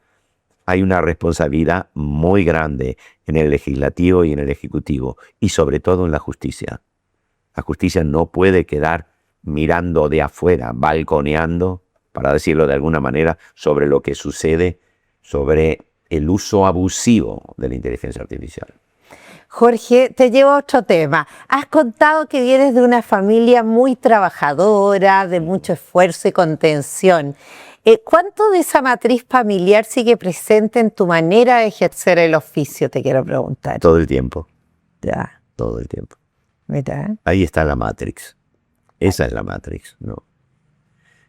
Hay una responsabilidad muy grande en el legislativo y en el ejecutivo, y sobre todo en la justicia. La justicia no puede quedar mirando de afuera, balconeando, para decirlo de alguna manera, sobre lo que sucede, sobre el uso abusivo de la inteligencia artificial. Jorge, te llevo a otro tema. Has contado que vienes de una familia muy trabajadora, de mucho esfuerzo y contención. ¿Cuánto de esa matriz familiar sigue presente en tu manera de ejercer el oficio? Te quiero preguntar. Todo el tiempo. Ya. Todo el tiempo. Mira. Ahí está la Matrix. Esa es la Matrix, ¿no?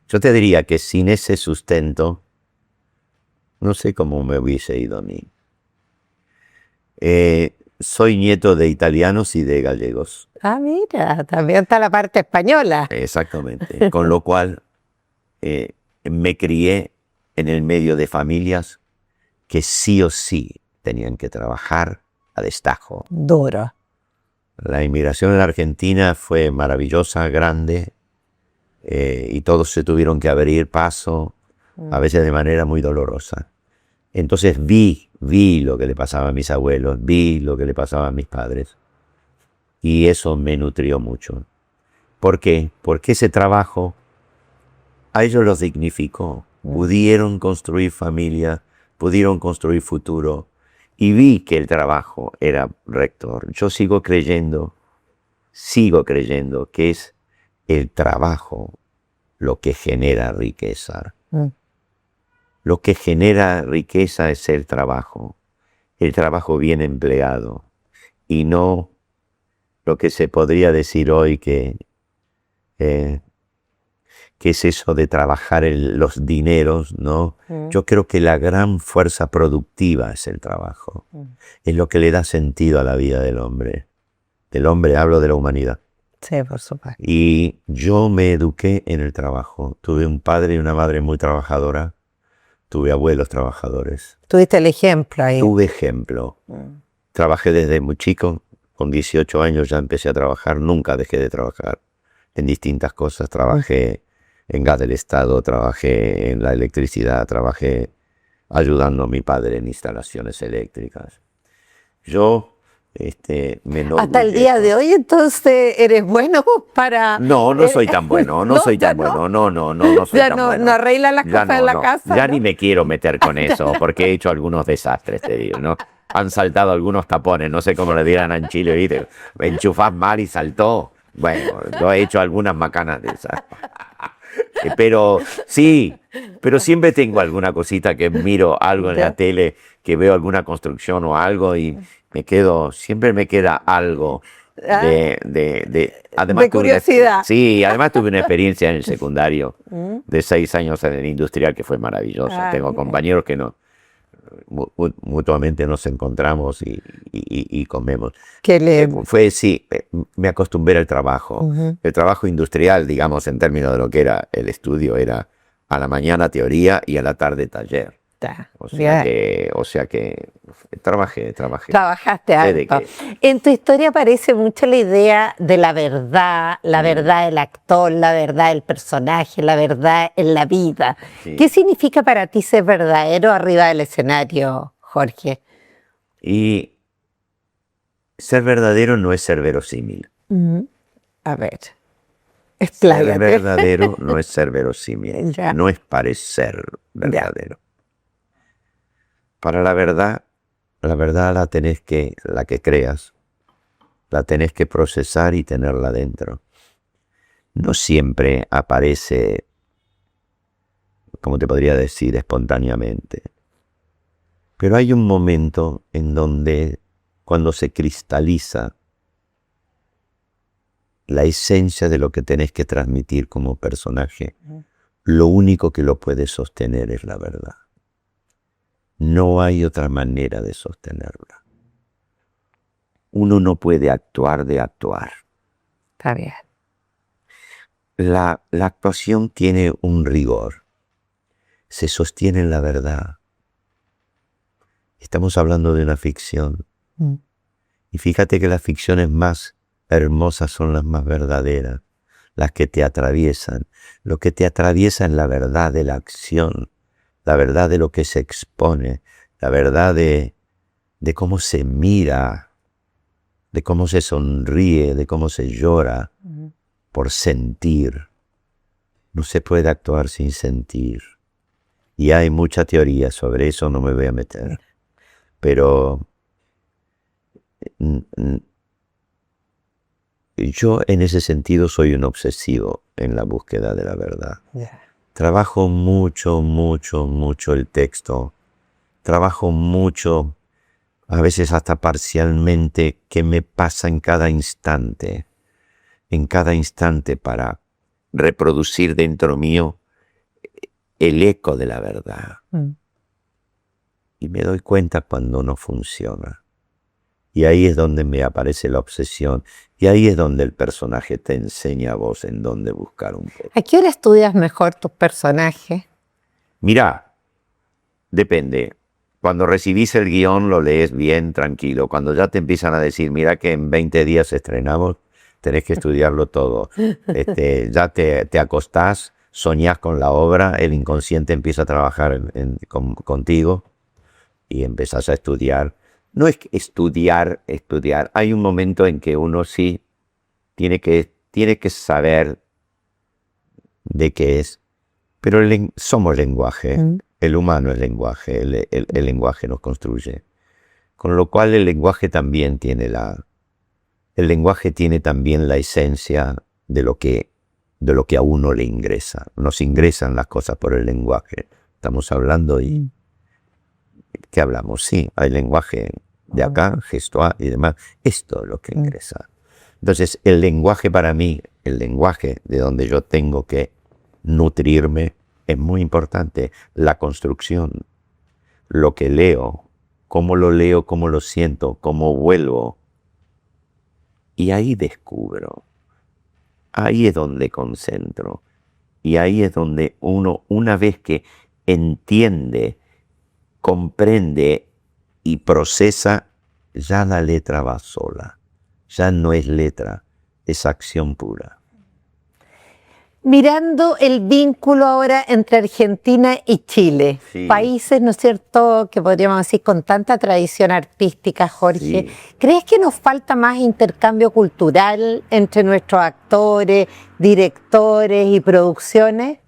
Yo te diría que sin ese sustento, no sé cómo me hubiese ido a mí. Soy nieto de italianos y de gallegos. Ah, mira, también está la parte española. Exactamente. Con lo cual me crié en el medio de familias que sí o sí tenían que trabajar a destajo. Duro. La inmigración en la Argentina fue maravillosa, grande, y todos se tuvieron que abrir paso, a veces de manera muy dolorosa. Entonces vi lo que le pasaba a mis abuelos, vi lo que le pasaba a mis padres, y eso me nutrió mucho. ¿Por qué? Porque ese trabajo a ellos los dignificó. Pudieron construir familia, pudieron construir futuro, y vi que el trabajo era rector. Yo sigo creyendo que es el trabajo lo que genera riqueza. Lo que genera riqueza es el trabajo bien empleado, y no lo que se podría decir hoy que es eso de trabajar los dineros, ¿no? Yo creo que la gran fuerza productiva es el trabajo. Es lo que le da sentido a la vida del hombre. Del hombre hablo de la humanidad. Sí, por supuesto. Y yo me eduqué en el trabajo. Tuve un padre y una madre muy trabajadora. Tuve abuelos trabajadores. Tuviste el ejemplo ahí. Tuve ejemplo. Trabajé desde muy chico. Con 18 años ya empecé a trabajar. Nunca dejé de trabajar en distintas cosas. Trabajé en gas del Estado, trabajé en la electricidad, trabajé ayudando a mi padre en instalaciones eléctricas. Yo me enorgullezco. Hasta el día de hoy, entonces, ¿eres bueno para...? No soy tan bueno, no soy tan bueno, no soy tan bueno. ¿No arregla las cosas en la casa? Ya ni me quiero meter con eso, porque he hecho algunos desastres, te digo, ¿no? Han saltado algunos tapones, no sé cómo le dirán en Chile, ¿viste? Me enchufás mal y saltó. Bueno, yo he hecho algunas macanas de esas. Pero sí, pero siempre tengo alguna cosita que miro algo en la tele, que veo alguna construcción o algo y siempre me queda algo además de curiosidad. además tuve una experiencia en el secundario de 6 años en el industrial que fue maravillosa. Tengo compañeros que mutuamente nos encontramos y comemos. Me acostumbré al trabajo. El trabajo industrial, digamos, en términos de lo que era el estudio, era a la mañana teoría y a la tarde taller. O sea que trabajé. Trabajaste alto. En tu historia aparece mucho la idea de la verdad del actor, la verdad del personaje, la verdad en la vida. Sí. ¿Qué significa para ti ser verdadero arriba del escenario, Jorge? Y ser verdadero no es ser verosímil. A ver, expláyate. Ser verdadero no es ser verosímil, no es parecer verdadero. Para la verdad la que creas, la tenés que procesar y tenerla dentro. No siempre aparece, como te podría decir, espontáneamente. Pero hay un momento en donde, cuando se cristaliza la esencia de lo que tenés que transmitir como personaje, lo único que lo puede sostener es la verdad. No hay otra manera de sostenerla. Uno no puede actuar de actuar. Está bien. La actuación tiene un rigor. Se sostiene en la verdad. Estamos hablando de una ficción. Y fíjate que las ficciones más hermosas son las más verdaderas, las que te atraviesan. Lo que te atraviesa es la verdad de la acción, la verdad de lo que se expone, la verdad de cómo se mira, de cómo se sonríe, de cómo se llora por sentir. No se puede actuar sin sentir. Y hay mucha teoría sobre eso, no me voy a meter. Pero yo en ese sentido soy un obsesivo en la búsqueda de la verdad. Trabajo mucho el texto. Trabajo mucho, a veces hasta parcialmente, qué me pasa en cada instante para reproducir dentro mío el eco de la verdad. Y me doy cuenta cuando no funciona. Y ahí es donde me aparece la obsesión. Y ahí es donde el personaje te enseña a vos en dónde buscar un poco. ¿A qué hora estudias mejor tus personajes? Mira, depende. Cuando recibís el guión lo lees bien, tranquilo. Cuando ya te empiezan a decir, mira que en 20 días estrenamos, tenés que estudiarlo todo. Ya te acostás, soñás con la obra, el inconsciente empieza a trabajar contigo y empezás a estudiar. No es estudiar. Hay un momento en que uno sí tiene que saber de qué es. Pero somos lenguaje. El humano es lenguaje. El lenguaje nos construye. Con lo cual el lenguaje también tiene también la esencia de lo que a uno le ingresa. Nos ingresan las cosas por el lenguaje. Estamos hablando y... ¿Qué hablamos? Sí, hay lenguaje de acá, gestual y demás. Esto es lo que ingresa. Entonces, el lenguaje para mí, el lenguaje de donde yo tengo que nutrirme, es muy importante. La construcción, lo que leo, cómo lo siento, cómo vuelvo. Y ahí descubro. Ahí es donde concentro. Y ahí es donde uno, una vez que entiende, comprende y procesa, ya la letra va sola. Ya no es letra, es acción pura. Mirando el vínculo ahora entre Argentina y Chile, Sí. Países, ¿no es cierto?, que podríamos decir con tanta tradición artística, Jorge. Sí. ¿Crees que nos falta más intercambio cultural entre nuestros actores, directores y producciones?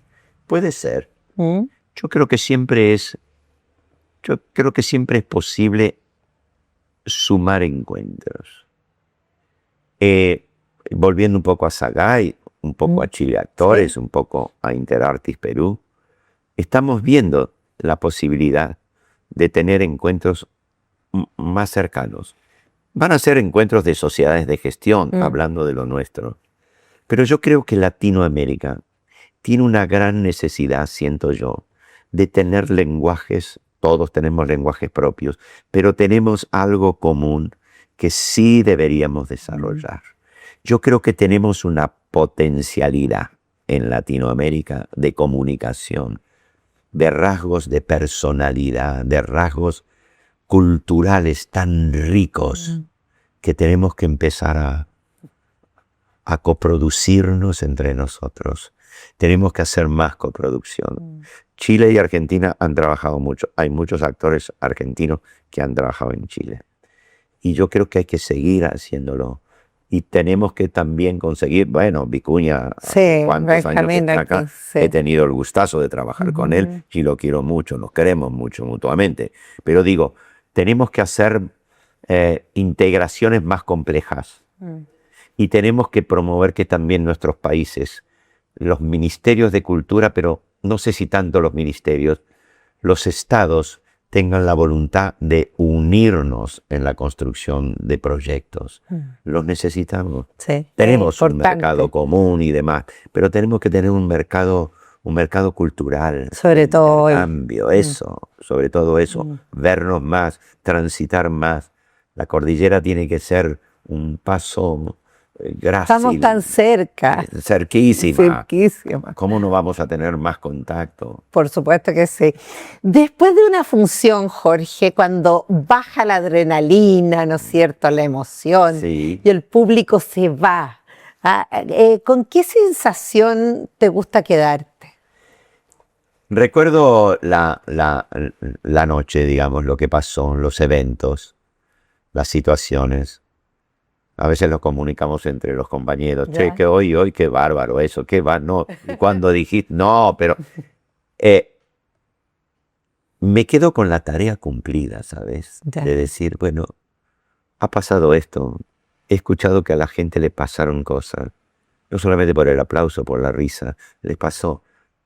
Puede ser. Yo creo que siempre es posible sumar encuentros. volviendo un poco a Sagay, un poco a Chile Actores, un poco a Interartis Perú, estamos viendo la posibilidad de tener encuentros más cercanos. Van a ser encuentros de sociedades de gestión, hablando de lo nuestro. Pero yo creo que Latinoamérica tiene una gran necesidad, siento yo, de tener lenguajes, todos tenemos lenguajes propios, pero tenemos algo común que sí deberíamos desarrollar. Yo creo que tenemos una potencialidad en Latinoamérica de comunicación, de rasgos de personalidad, de rasgos culturales tan ricos que tenemos que empezar a coproducirnos entre nosotros. Tenemos que hacer más coproducción. Chile y Argentina han trabajado mucho. Hay muchos actores argentinos que han trabajado en Chile. Y yo creo que hay que seguir haciéndolo. Y tenemos que también conseguir, bueno, Vicuña, Sí, cuántos años que Benjamín está acá, aquí, sí. he tenido el gustazo de trabajar con él y lo quiero mucho, nos queremos mucho mutuamente. Pero digo, tenemos que hacer integraciones más complejas y tenemos que promover que también nuestros países, los ministerios de cultura, pero no sé si tanto los ministerios, los estados tengan la voluntad de unirnos en la construcción de proyectos. Los necesitamos. Sí, Tenemos un importante. mercado común y demás, pero tenemos que tener un mercado cultural. Sobre todo hoy. Cambio, eso, sobre todo eso, vernos más, transitar más. La cordillera tiene que ser un paso grácil. Estamos tan cerca. Cerquísima. Cerquísima. ¿Cómo no vamos a tener más contacto? Por supuesto que sí. Después de una función, Jorge, cuando baja la adrenalina, ¿no es cierto?, la emoción, Sí. y el público se va, ¿con qué sensación te gusta quedarte? Recuerdo la noche, digamos, lo que pasó, los eventos, las situaciones. A veces lo comunicamos entre los compañeros. Ya. Che, que hoy, qué bárbaro eso, qué va, no. Cuando dijiste, no, pero me quedo con la tarea cumplida, ¿sabes? Ya. De decir, bueno, ha pasado esto. He escuchado que a la gente le pasaron cosas. No solamente por el aplauso, por la risa. Les pasó.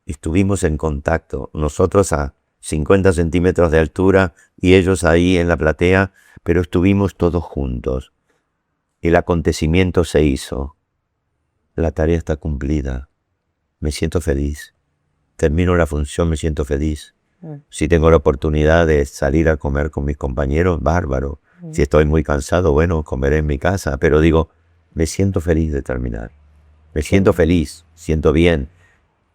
Estuvimos en contacto. Nosotros a 50 centímetros de altura y ellos ahí en la platea, pero estuvimos todos juntos. El acontecimiento se hizo. La tarea está cumplida. Me siento feliz. Termino la función, me siento feliz. Si tengo la oportunidad de salir a comer con mis compañeros, bárbaro. Si estoy muy cansado, bueno, comeré en mi casa. Pero digo, me siento feliz de terminar. Me siento feliz, siento bien,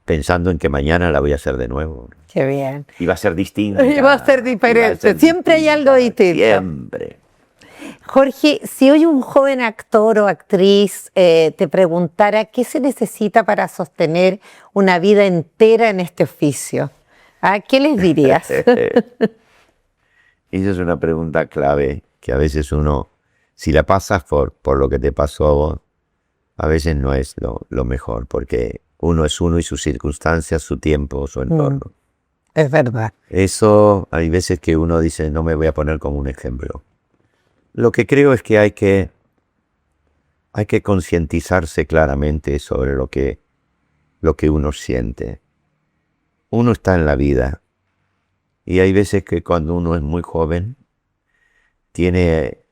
pensando en que mañana la voy a hacer de nuevo. Qué bien. Y va a ser distinta. Y va a ser diferente. Siempre hay algo distinto. Siempre. Jorge, si hoy un joven actor o actriz te preguntara qué se necesita para sostener una vida entera en este oficio, ¿qué les dirías? Esa es una pregunta clave que a veces uno, si la pasas por lo que te pasó a vos, a veces no es lo mejor, porque uno es uno y sus circunstancias, su tiempo, su entorno. Es verdad. Eso hay veces que uno dice, no me voy a poner como un ejemplo. Lo que creo es que hay que concientizarse claramente sobre lo que uno siente. Uno está en la vida y hay veces que cuando uno es muy joven tiene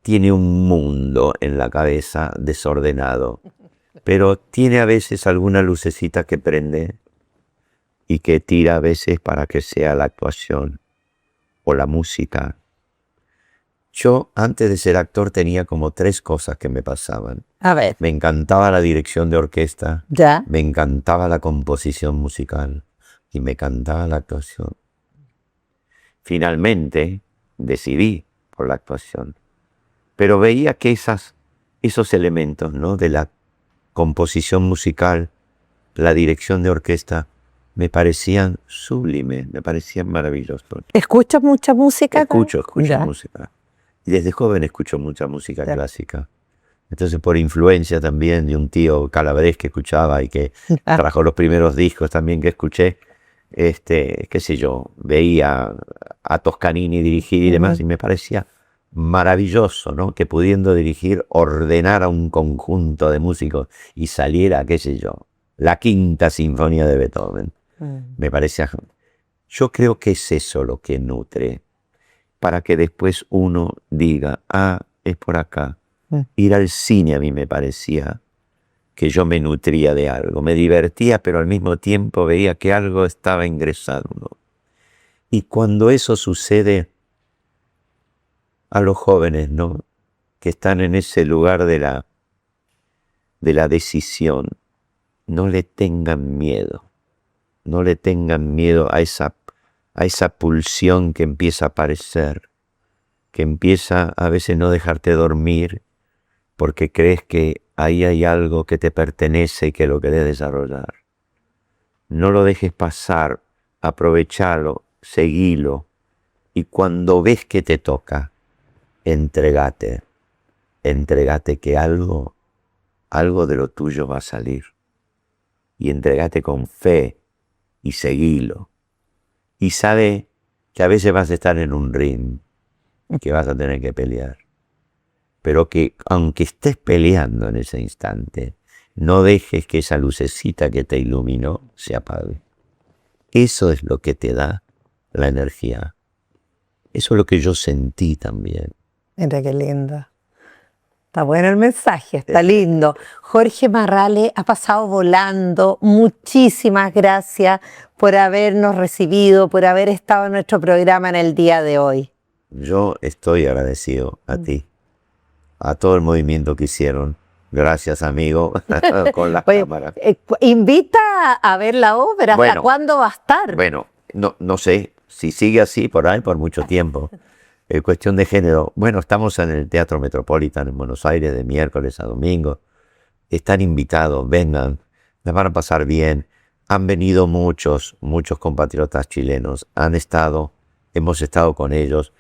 un mundo en la cabeza desordenado, pero tiene a veces alguna lucecita que prende y que tira a veces para que sea la actuación o la música. Yo, antes de ser actor, tenía como 3 cosas que me pasaban. A ver, Me encantaba la dirección de orquesta, ya. me encantaba la composición musical y me encantaba la actuación. Finalmente, decidí por la actuación. Pero veía que esos elementos, ¿no?, de la composición musical, la dirección de orquesta, me parecían sublimes, me parecían maravillosos. ¿Escuchas mucha música? Escucho Ya. música. Y desde joven escucho mucha música Ya. clásica. Entonces, por influencia también de un tío calabrés que escuchaba y que trajo los primeros discos también que escuché, qué sé yo, veía a Toscanini dirigir y demás, y me parecía maravilloso, ¿no? Que pudiendo dirigir, ordenar a un conjunto de músicos y saliera, qué sé yo, la Quinta Sinfonía de Beethoven. Me parece... Yo creo que es eso lo que nutre, para que después uno diga, es por acá. Ir al cine a mí me parecía que yo me nutría de algo, me divertía, pero al mismo tiempo veía que algo estaba ingresando. Y cuando eso sucede a los jóvenes, ¿no? Que están en ese lugar de la decisión, no le tengan miedo. No le tengan miedo a esa pulsión que empieza a aparecer, que empieza a veces no dejarte dormir porque crees que ahí hay algo que te pertenece y que lo querés desarrollar. No lo dejes pasar, aprovechalo, seguilo, y cuando ves que te toca, entregate que algo de lo tuyo va a salir, y entregate con fe y seguilo, y sabe que a veces vas a estar en un ring, que vas a tener que pelear, pero que aunque estés peleando en ese instante, no dejes que esa lucecita que te iluminó se apague. Eso es lo que te da la energía. Eso es lo que yo sentí también. Mira qué lindo. Está bueno el mensaje, está lindo. Jorge Marrale ha pasado volando. Muchísimas gracias por habernos recibido, por haber estado en nuestro programa en el día de hoy. Yo estoy agradecido a ti, a todo el movimiento que hicieron. Gracias, amigo, con las cámaras. Invita a ver la obra. ¿Hasta cuándo va a estar? Bueno, no sé si sigue así por ahí por mucho tiempo. Cuestión de género. Bueno, estamos en el Teatro Metropolitan en Buenos Aires de miércoles a domingo. Están invitados, vengan, les van a pasar bien. Han venido muchos compatriotas chilenos. Hemos estado con ellos,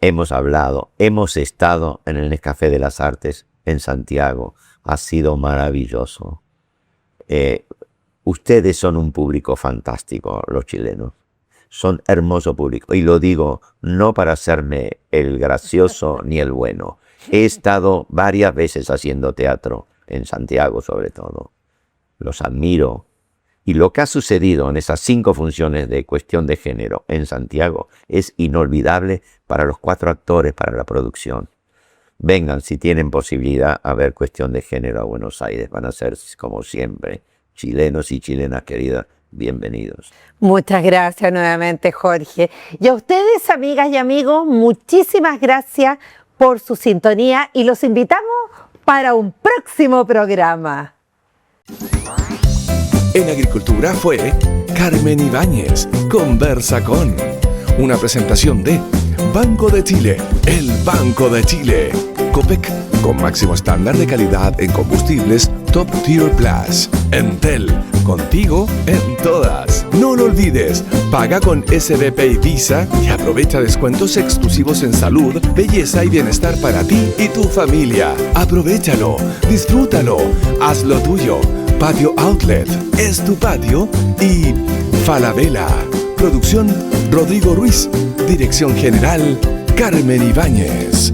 hemos hablado, hemos estado en el Nescafé de las Artes en Santiago. Ha sido maravilloso. Ustedes son un público fantástico, los chilenos. Son hermoso público. Y lo digo no para hacerme el gracioso ni el bueno. He estado varias veces haciendo teatro, en Santiago sobre todo. Los admiro. Y lo que ha sucedido en esas 5 funciones de Cuestión de Género en Santiago es inolvidable para los 4 actores, para la producción. Vengan si tienen posibilidad a ver Cuestión de Género a Buenos Aires. Van a ser, como siempre, chilenos y chilenas queridas, bienvenidos. Muchas gracias nuevamente, Jorge. Y a ustedes, amigas y amigos, muchísimas gracias por su sintonía y los invitamos para un próximo programa. En Agricultura fue Carmen Ibáñez, Conversa con. Una presentación de Banco de Chile, el Banco de Chile. Copec, con máximo estándar de calidad en combustibles Top Tier Plus. Entel, contigo en todas. No lo olvides, paga con SBP y Visa y aprovecha descuentos exclusivos en salud, belleza y bienestar para ti y tu familia. Aprovéchalo, disfrútalo, hazlo tuyo. Patio Outlet, es tu patio. Y Falabella. Producción Rodrigo Ruiz. Dirección General Carmen Ibáñez.